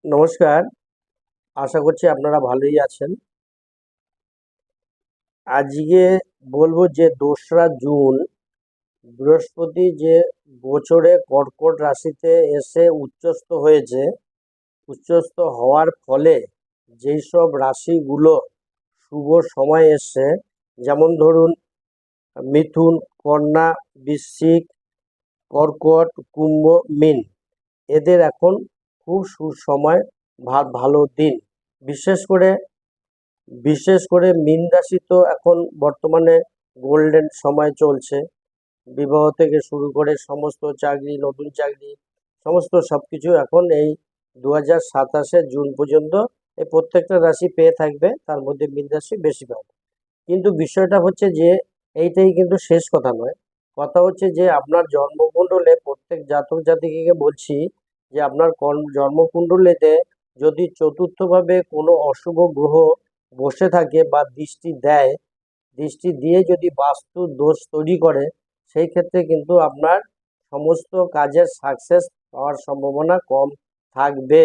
নমস্কার। আশা করছি আপনারা ভালোই আছেন। আজকে বলবো যে ২রা জুন বৃহস্পতি যে গোচরে কর্কট রাশিতে এসে উচ্চস্থ হয়েছে, উচ্চস্থ হওয়ার ফলে যেই সব রাশিগুলো শুভ সময় এসছে, যেমন ধরুন মিথুন, কন্যা, বৃশ্চিক, কর্কট, কুম্ভ, মীন, এদের এখন খুব সুসময়, ভালো দিন। বিশেষ করে মীন রাশি তো এখন বর্তমানে গোল্ডেন সময় চলছে। বিবাহ থেকে শুরু করে সমস্ত চাকরি, নতুন চাকরি, সমস্ত সবকিছু এখন এই 2027 জুন পর্যন্ত এই প্রত্যেকটা রাশি পেয়ে থাকবে, তার মধ্যে মীন রাশি বেশি পাবে। কিন্তু বিষয়টা হচ্ছে যে এইটাই কিন্তু শেষ কথা নয়। কথা হচ্ছে যে আপনার জন্মকুণ্ডলে প্রত্যেক জাতক জাতিকে বলছি যে আপনার জন্মকুণ্ডলীতে যদি চতুর্থভাবে কোনো অশুভ গ্রহ বসে থাকে বা দৃষ্টি দেয়, দৃষ্টি দিয়ে যদি বাস্তু দোষ তৈরি করে, সেই ক্ষেত্রে কিন্তু আপনার সমস্ত কাজের সাকসেস পাওয়ার সম্ভাবনা কম থাকবে।